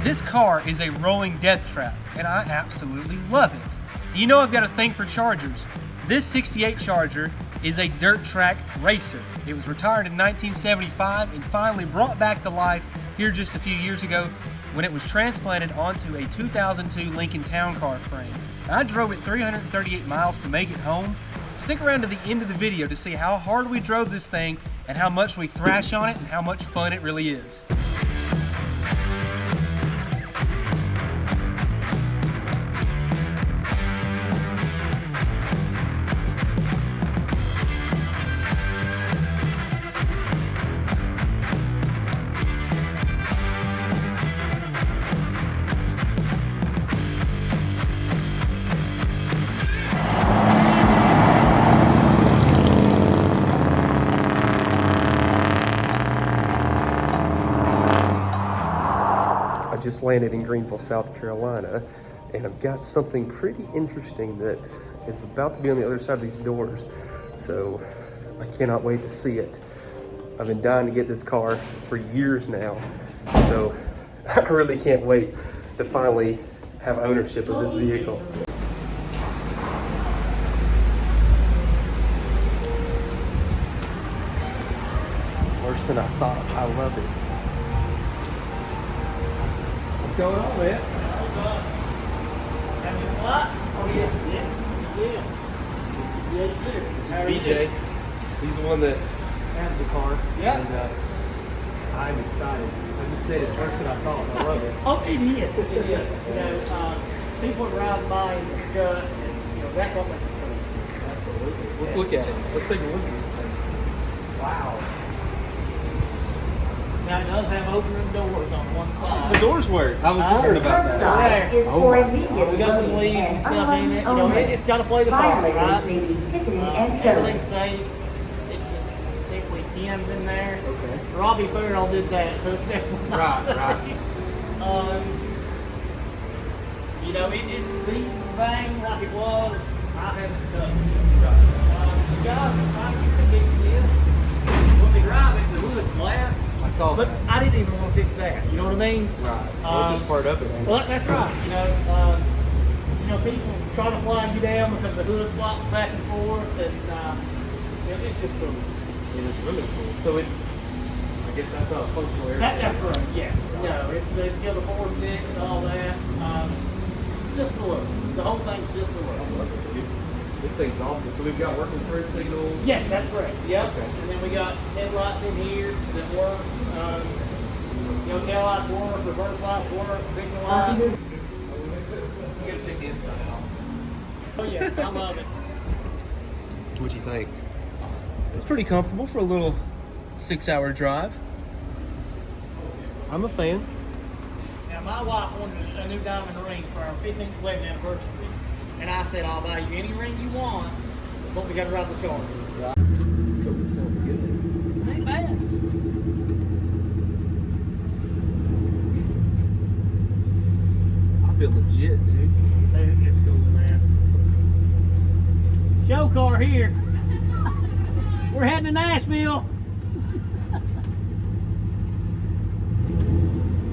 This car is a rolling death trap, and I absolutely love it. You know I've got a thing for Chargers. This 68 Charger is a dirt track racer. It was retired in 1975 and finally brought back to life here just a few years ago when it was transplanted onto a 2002 Lincoln Town Car frame. I drove it 338 miles to make it home. Stick around to the end of the video to see how hard we drove this thing and how much we thrash on it and how much fun it really is. Just landed in Greenville, South Carolina, and I've got something pretty interesting that is about to be on the other side of these doors, so I cannot wait to see it. I've been dying to get this car for years now, so I really can't wait to finally have ownership of this vehicle. Worse than I thought. I love it. What's going on, man? Oh, yeah. This is BJ. He's the one that has the car. Yeah. And I'm excited. I just said it worse than I thought. I love it. Oh, it is. It is. You know, people are riding by and stuff, and that's what makes it cool. Absolutely. Let's look at it. Let's take a look at this thing. Wow. Now it does have opening doors on one side. The doors work. I was wondering about that. We got some leaves and stuff in it. You know, it's got to play the part, right? Everything's safe. It's just simply pins in there. Okay. Robbie Farrell did that, so it's definitely not safe. Right. You know, it's beat and bang like it was. I haven't touched it. Guys, you can fix this. When we drive it, the hood's flat. But I didn't even want to fix that. You know what I mean? Right. Well, just part of it. Well, that's right. You know, people try to flag you down because the hood flops back and forth, and it's just cool. It is really cool. So I guess that's not a functional area. That's correct. Yes. You know, it's still the 4.6 and all that. Just for look. The whole thing's just for look. I love it. This thing's awesome. So we've got working turn signals. Yes, that's correct. Yep. Okay. And then we got headlights in here that work. Tail lights work, reverse lights work, signal lights. You gotta check the inside out. Oh yeah, I love it. What you think? It's pretty comfortable for a little 6-hour drive. I'm a fan. Now my wife wanted a new diamond ring for our 15th wedding anniversary. And I said, I'll buy you any ring you want, but we got to ride the Charger. Right. It sounds good. Ain't bad. I feel legit, dude. It's cool, man. Show car here. We're heading to Nashville.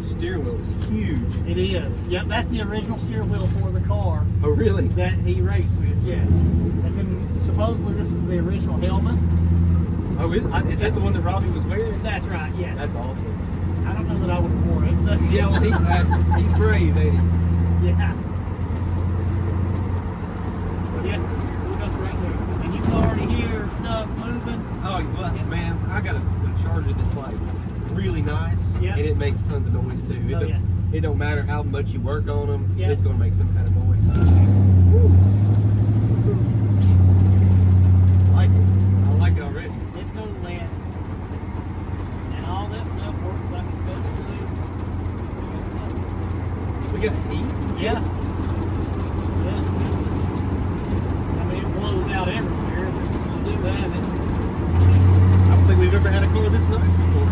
Steering wheel is huge. It is. Yep, that's the original steering wheel for the car. Oh, really? That he raced with, yes. And then supposedly this is the original helmet. Oh, is that the one that Robbie was wearing? That's right, yes. That's awesome. I don't know that I would have worn it. But Yeah, well, he's brave, ain't he? yeah. Yeah, it goes right there. And you can already hear stuff moving. Oh, well, man, I got a Charger that's like really nice, Yeah. and it makes tons of noise too. Oh, yeah. It don't matter how much you work on them, Yeah. it's going to make some kind of noise. I like it already. It's cool, man. And all this stuff works like it's supposed to do. We got heat? Yeah. Yeah. I mean, it blows out everywhere, but you do have it. I don't think we've ever had a car this nice before.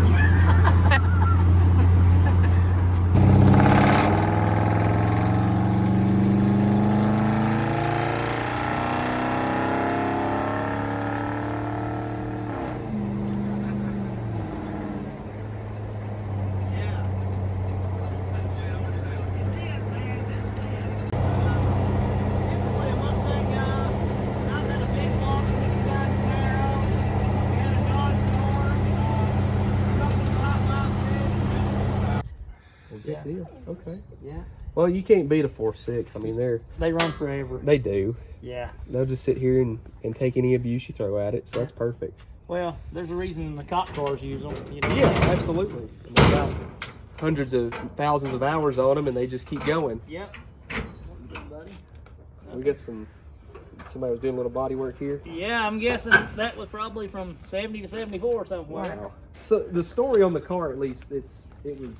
Good deal. Okay. Yeah. Well, you can't beat a 4.6. I mean, they run forever. They do. Yeah. They'll just sit here and take any abuse you throw at it, so that's perfect. Well, there's a reason the cop cars use them. You know? Yeah, absolutely. They've got hundreds of thousands of hours on them, and they just keep going. Yep. Good, buddy. We got somebody was doing a little body work here. Yeah, I'm guessing that was probably from 70 to 74 somewhere. Wow. So the story on the car, at least, it was.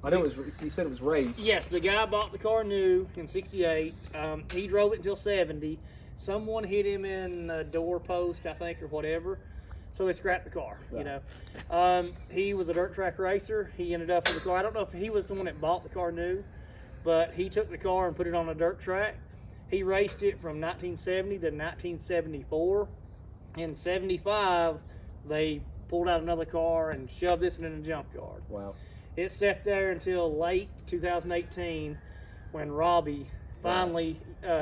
I know it was. You said it was raced. Yes, the guy bought the car new in '68. He drove it until '70. Someone hit him in a door post, I think, or whatever. So they scrapped the car. Right. You know, he was a dirt track racer. He ended up with the car. I don't know if he was the one that bought the car new, but he took the car and put it on a dirt track. He raced it from 1970 to 1974. In '75, they pulled out another car and shoved this in a jump yard. Wow. It sat there until late 2018 when Robbie finally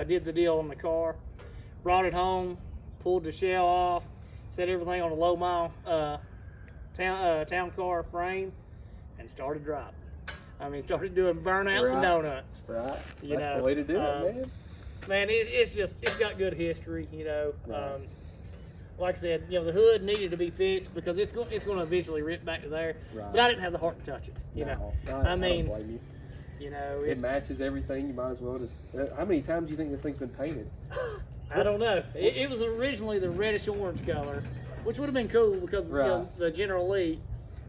did the deal on the car, brought it home, pulled the shell off, set everything on a low mile town car frame, and started driving. I mean, started doing burnouts and donuts. Right. That's the way to do it, man. Man, it's got good history, you know. Right. Like I said, you know, the hood needed to be fixed because it's going to eventually rip back to there. Right. But I didn't have the heart to touch it, you know. I mean, don't blame you. You know, it matches everything. You might as well just. How many times do you think this thing's been painted? I don't know. It was originally the reddish orange color, which would have been cool because you know, the General Lee.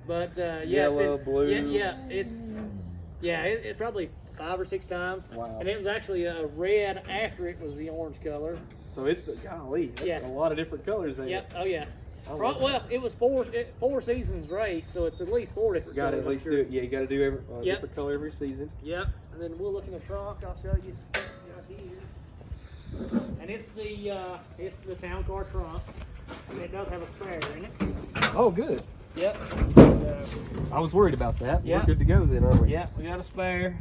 But yellow, blue. It's probably 5 or 6 times. Wow. And it was actually a red after it was the orange color. So it's golly, that's a lot of different colors there. Yep. Oh yeah. Well, it was four seasons race, so it's at least 4 different colors. Got to at least do it. Yeah, you got to do every different color every season. Yep. And then we'll look in the trunk. I'll show you right here. And it's the town car trunk, and it does have a spare in it. Oh, good. Yep. I was worried about that. Yep. We're good to go then, aren't we? Yeah, we got a spare.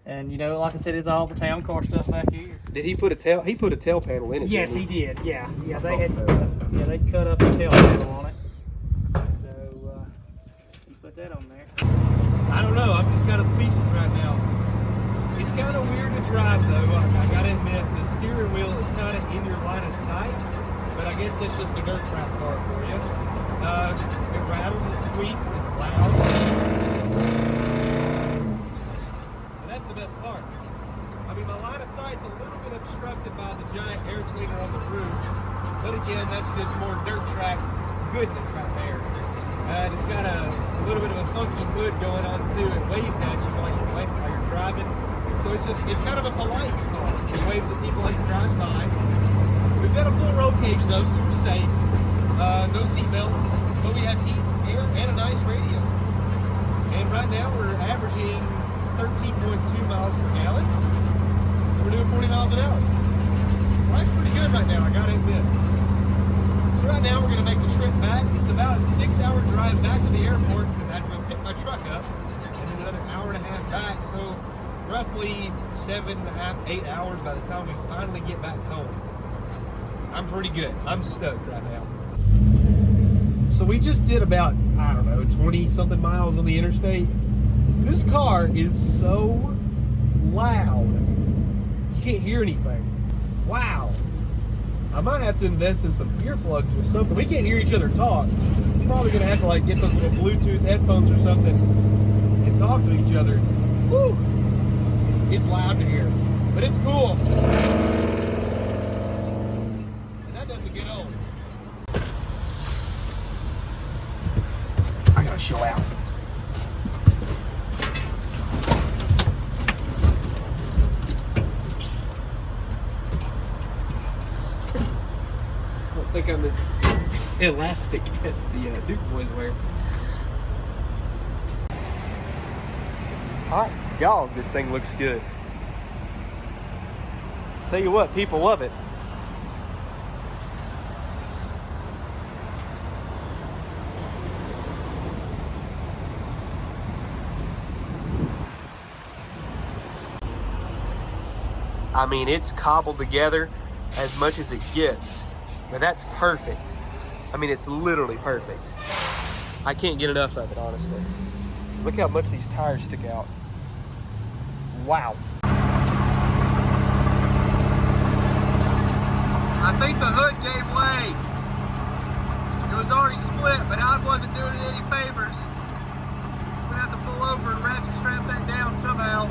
And you know, like I said, it's all the town car stuff back here. Did he put a tail? He put a tail panel in it. Yes, he did. Yeah. They cut up the tail panel on it. So you put that on there. I don't know. I'm just kind of speechless right now. It's kind of weird to drive though. I gotta admit, the steering wheel is kind of in your line of sight, but I guess it's just a dirt track car for you. It rattles, it squeaks, it's loud. The best part. I mean, my line of sight's a little bit obstructed by the giant air cleaner on the roof, but again, that's just more dirt track goodness right there. And it's got a little bit of a funky hood going on too. It waves at you while you're driving. So it's kind of a polite car. It waves at people as it drives by. We've got a full roll cage though, super safe. No seat belts, but we have heat, air, and a nice radio. And right now we're averaging 13.2 miles per gallon. We're doing 40 miles an hour. Life's pretty good right now, I gotta admit. So right now we're gonna make the trip back. It's about a 6-hour drive back to the airport because I had to go pick my truck up, and then another hour and a half back. So roughly 7.5, 8 hours by the time we finally get back home. I'm pretty good. I'm stoked right now. So we just did about, I don't know, 20 something miles on the interstate. This car is so loud. You can't hear anything. Wow. I might have to invest in some earplugs or something. We can't hear each other talk. I'm probably gonna have to like get those little Bluetooth headphones or something and talk to each other. Woo! It's loud to hear, but it's cool. And that doesn't get old. I gotta show out. I think I'm as elastic as the Duke boys wear. Hot dog, this thing looks good. Tell you what, people love it. I mean, it's cobbled together as much as it gets. But that's perfect. I mean, it's literally perfect. I can't get enough of it, honestly. Look how much these tires stick out. Wow. I think the hood gave way. It was already split, but I wasn't doing it any favors. I'm gonna have to pull over and ratchet strap that down somehow.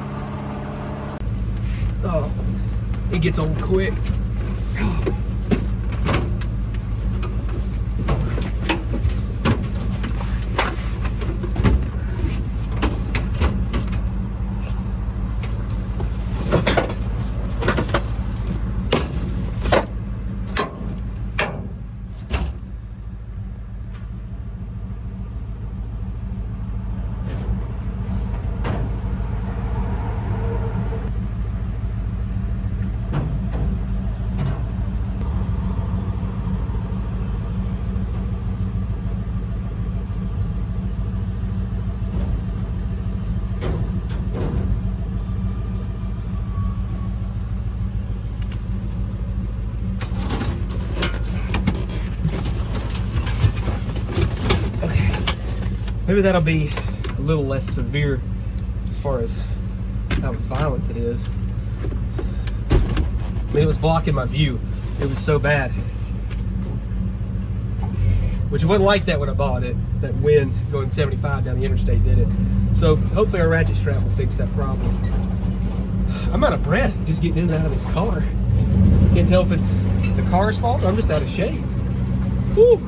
Oh, it gets old quick. Maybe that'll be a little less severe as far as how violent it is. I mean, it was blocking my view. It was so bad. Which it wasn't like that when I bought it. That wind going 75 down the interstate did it. So hopefully our ratchet strap will fix that problem. I'm out of breath just getting in and out of this car. Can't tell if it's the car's fault or I'm just out of shape. Whew.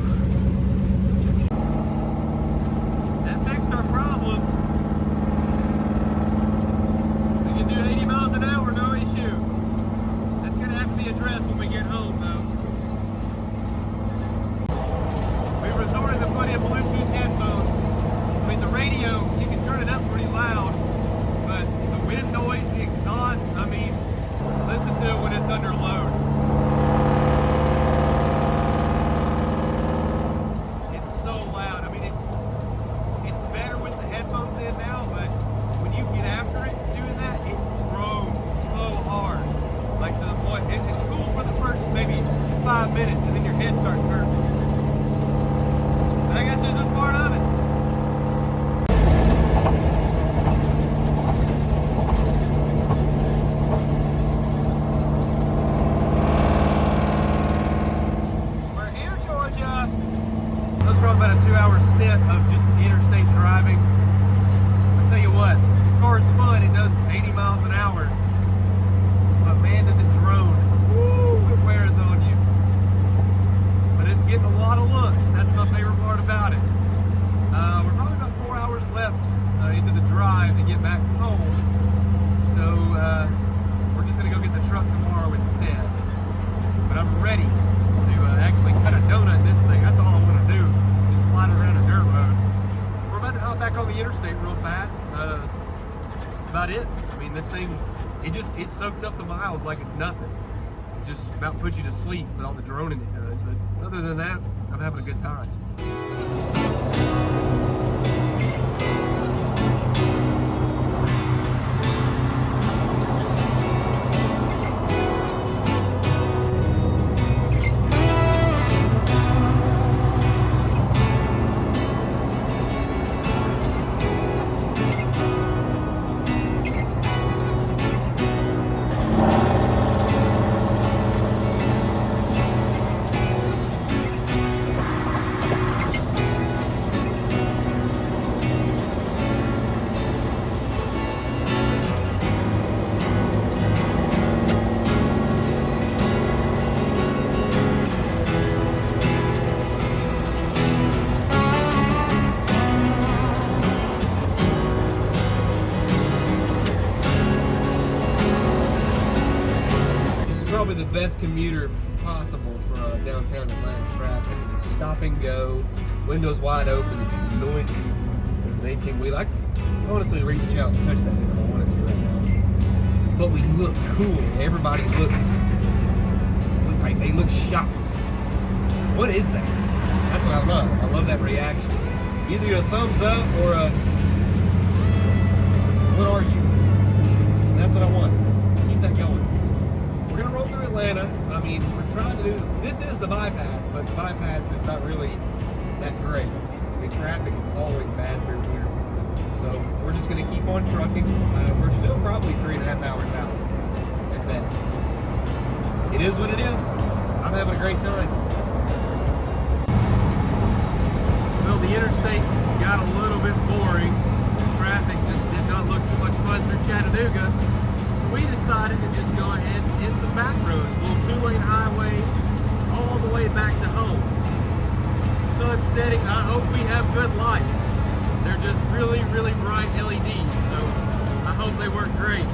Of just interstate driving. I tell you what, as far as fun, it does 80 miles an hour. But man, does it drone. Woo, it wears on you. But it's getting a lot of looks. That's my favorite part about it. We're probably about 4 hours left into the drive to get back home. So we're just gonna go get the truck tomorrow instead. But I'm ready to actually cut a donut in this thing. That's all I want to do. Slide around a dirt road. We're about to hop back on the interstate real fast. That's about it. I mean, this thing, it soaks up the miles like it's nothing. It just about puts you to sleep with all the droning it does. But other than that, I'm having a good time. The best commuter possible for downtown Atlanta traffic. It's stop and go, windows wide open, it's noisy. There's an 18-wheel. I honestly reach out and touch that thing if I wanted to right now. But we look cool. Everybody looks like they look shocked. What is that? That's what I love. I love that reaction. Either a thumbs up or a what are you? That's what I want. Keep that going. We're gonna roll through Atlanta. I mean, we're trying to do, this is the bypass, but the bypass is not really that great. I mean, traffic is always bad through here. So we're just going to keep on trucking. We're still probably 3.5 hours out at best. It is what it is. I'm having a great time. Well, the interstate got a little bit boring. Traffic just did not look too much fun through Chattanooga. So we decided to just go ahead and hit some back roads, a little 2-lane highway all the way back to home. Sun's setting. I hope we have good lights. They're just really, really bright LEDs, so I hope they work great.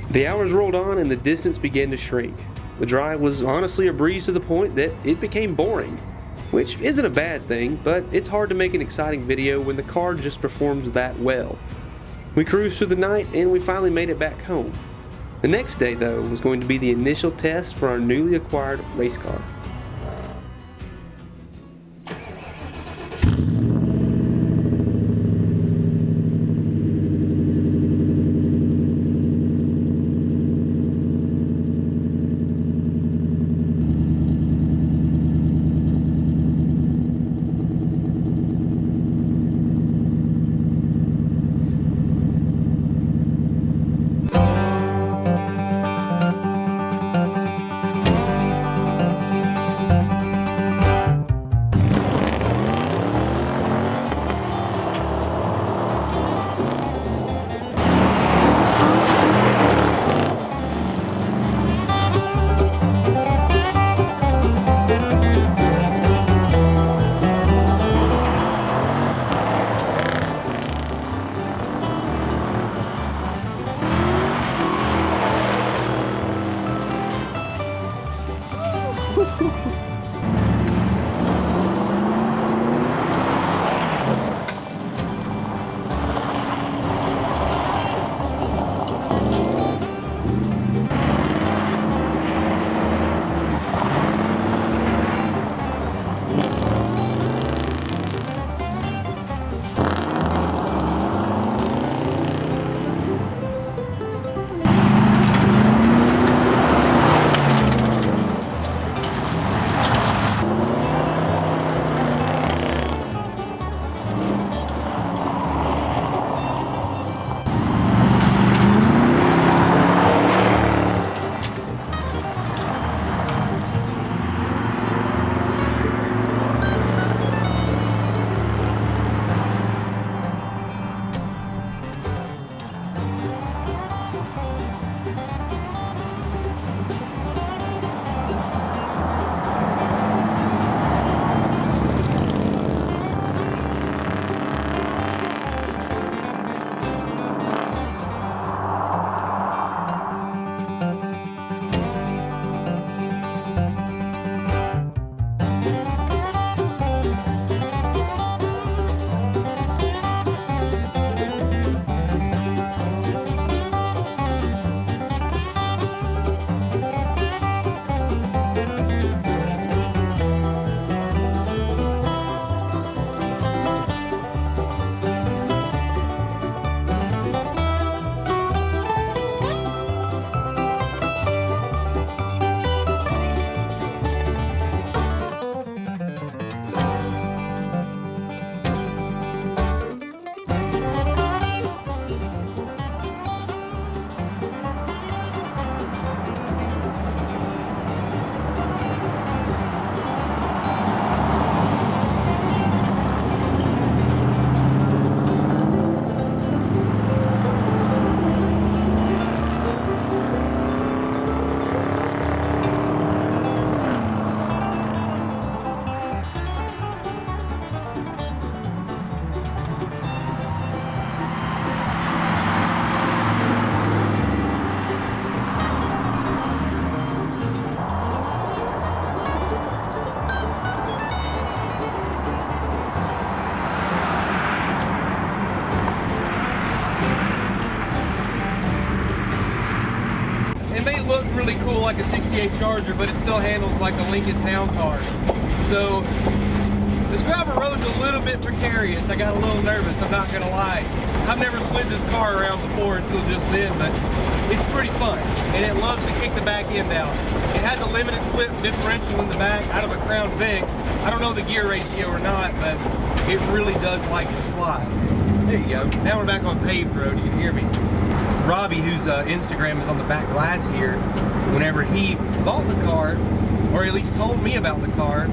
The hours rolled on and the distance began to shrink. The drive was honestly a breeze to the point that it became boring, which isn't a bad thing, but it's hard to make an exciting video when the car just performs that well. We cruised through the night and we finally made it back home. The next day, though, was going to be the initial test for our newly acquired race car. it may look really cool like a 68 Charger, but it still handles like a Lincoln Town Car. So this gravel road's a little bit precarious. I got a little nervous, I'm not gonna lie. I've never slid this car around before until just then, but it's pretty fun. And it loves to kick the back end out. It has a limited slip differential in the back out of a Crown Vic. I don't know the gear ratio or not, but it really does like to slide. There you go. Now we're back on paved road, you can hear me. Robbie, whose Instagram is on the back glass here, whenever he bought the car, or at least told me about the car,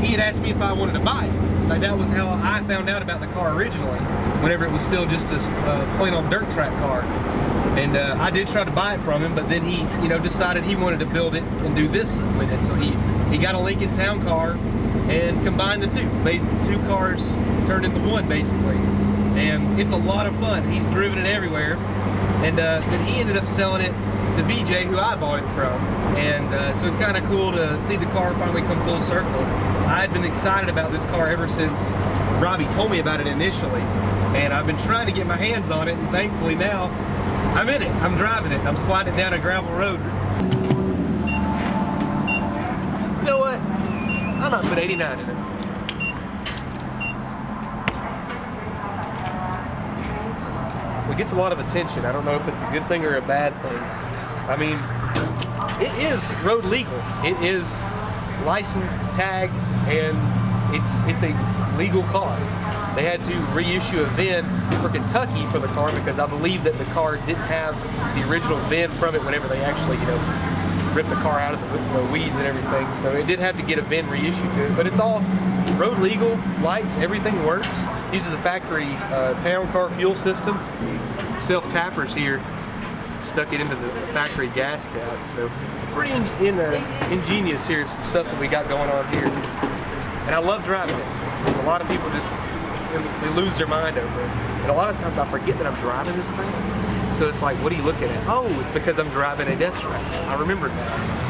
he had asked me if I wanted to buy it. Like that was how I found out about the car originally, whenever it was still just a plain old dirt track car. And I did try to buy it from him, but then he, you know, decided he wanted to build it and do this with it. So he got a Lincoln Town Car and combined the two, made two cars turn into one basically. And it's a lot of fun. He's driven it everywhere. And then he ended up selling it to BJ, who I bought it from. And so it's kind of cool to see the car finally come full circle. I had been excited about this car ever since Robbie told me about it initially. And I've been trying to get my hands on it, and thankfully now I'm in it. I'm driving it. I'm sliding it down a gravel road. You know what? I might put 89 in it. It gets a lot of attention. I don't know if it's a good thing or a bad thing. I mean, it is road legal. It is licensed, tagged, and it's a legal car. They had to reissue a VIN for Kentucky for the car because I believe that the car didn't have the original VIN from it whenever they actually, you know, ripped the car out of the weeds and everything. So it did have to get a VIN reissued to it, but it's all road legal, lights, everything works. Uses a factory town car fuel system. Self-tappers here stuck it into the factory gas cap. So pretty ingenious here. Some stuff that we got going on here. And I love driving it. There's a lot of people just, they lose their mind over it. And a lot of times I forget that I'm driving this thing. So it's like, what are you looking at? Oh, it's because I'm driving a death trap. I remembered that.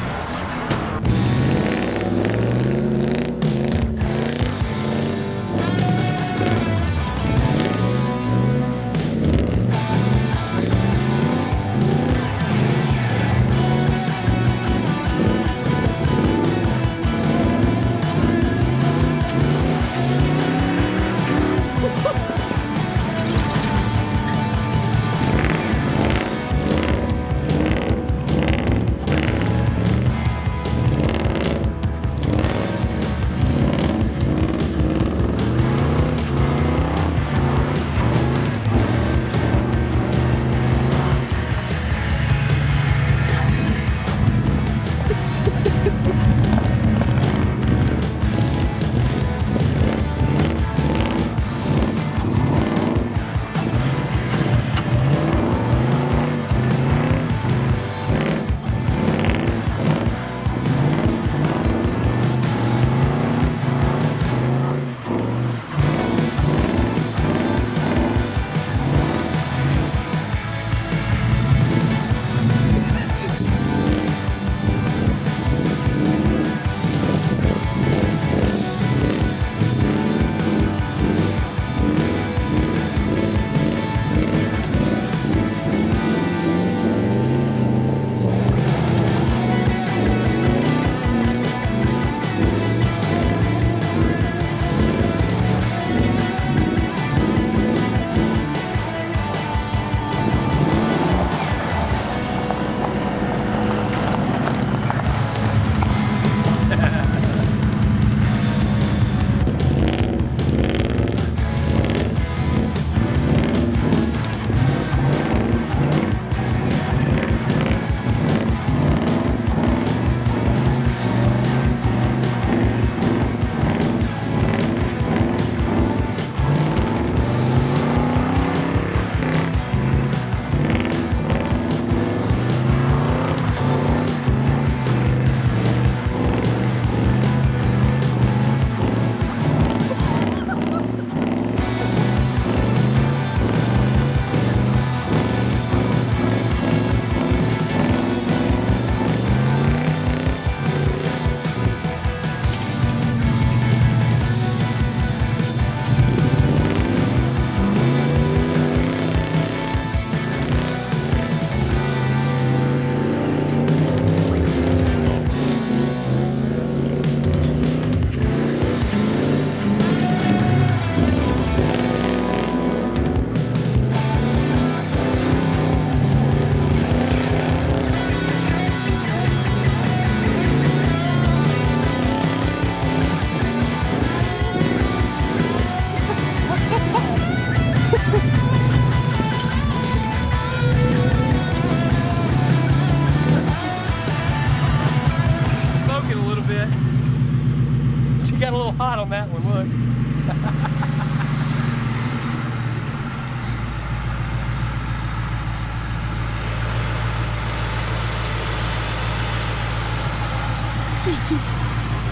that one, look.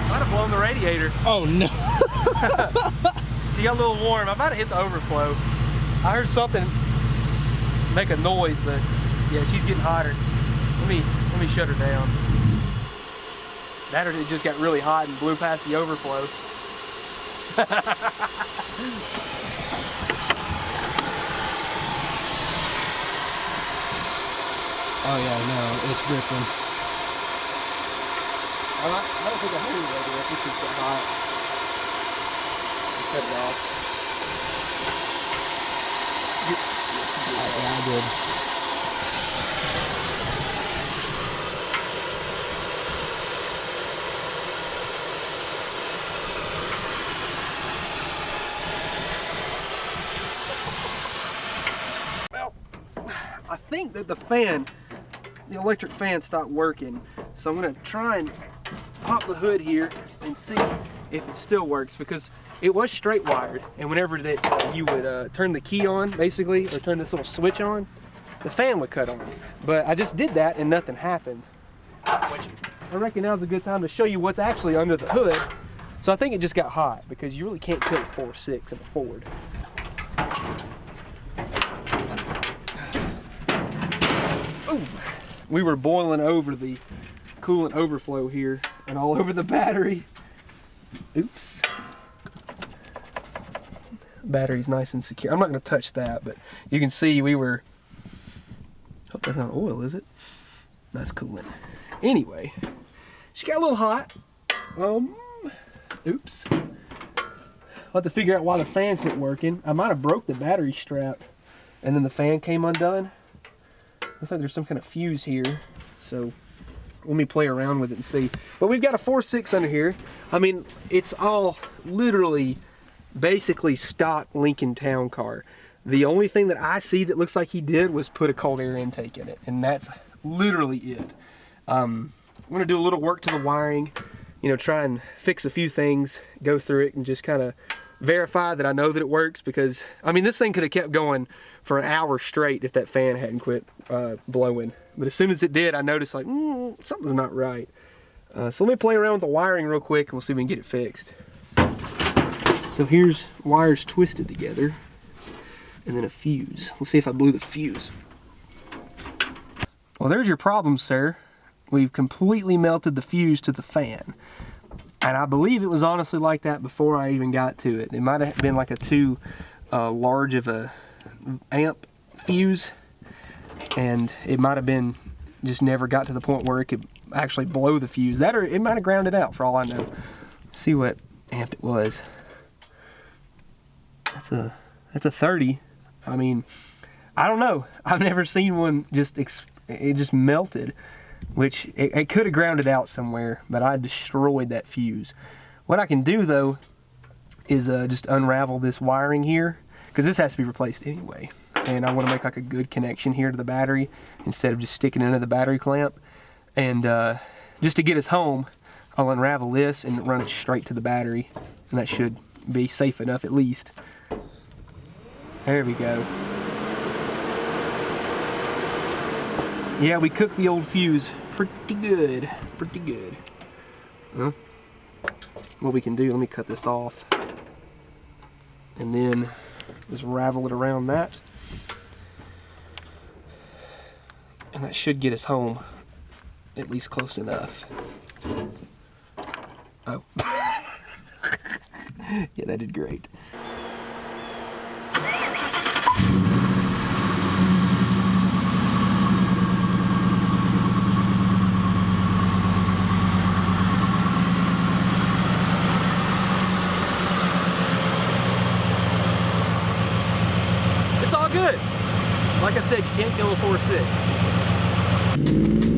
Might have blown the radiator. Oh no. She got a little warm. I might have hit the overflow. I heard something make a noise, but yeah, she's getting hotter. Let me shut her down. That or it just got really hot and blew past the overflow. Oh yeah, no, it's ripping. I don't think I heard it over there. I think it's got hot. Cut it off. Yeah, I did. Well, I think that the electric fan stopped working. So I'm gonna try and pop the hood here and see if it still works, because it was straight wired, and whenever that you would turn the key on, basically, or turn this little switch on, the fan would cut on. But I just did that and nothing happened. Which I reckon now's a good time to show you what's actually under the hood. So I think it just got hot, because you really can't kill a 4.6 in a Ford. Ooh. We were boiling over the coolant overflow here and all over the battery. Oops. Battery's nice and secure. I'm not going to touch that, but you can see we were... Hope that's not oil, is it? That's coolant. Anyway, she got a little hot. Oops. I'll have to figure out why the fan quit working. I might have broke the battery strap and then the fan came undone. Looks like there's some kind of fuse here. So let me play around with it and see. But we've got a 4.6 under here. I mean, it's all literally basically stock Lincoln Town Car. The only thing that I see that looks like he did was put a cold air intake in it, and that's literally it. I'm gonna do a little work to the wiring, you know, try and fix a few things, go through it and just kind of verify that I know that it works, because I mean, this thing could have kept going for an hour straight if that fan hadn't quit blowing. But as soon as it did, I noticed like, something's not right. So let me play around with the wiring real quick and we'll see if we can get it fixed. So here's wires twisted together and then a fuse. Let's see if I blew the fuse. Well, there's your problem, sir. We've completely melted the fuse to the fan. And I believe it was honestly like that before I even got to it. It might have been like a too large of a amp fuse, and it might have been just never got to the point where it could actually blow the fuse. That, or it might have ground it out for all I know. Let's see what amp it was. That's a 30. I mean, I don't know. I've never seen one it just melted, which it could have grounded out somewhere, but I destroyed that fuse. What I can do though is just unravel this wiring here, because this has to be replaced anyway. And I want to make like a good connection here to the battery instead of just sticking it into the battery clamp. And just to get us home, I'll unravel this and run it straight to the battery, and that should be safe enough at least. There we go. Yeah, we cooked the old fuse pretty good, pretty good. Well, what we can do, let me cut this off and then just ravel it around that, and that should get us home at least close enough. Oh. Yeah, that did great. It's all good. Like I said, you can't kill a 4.6.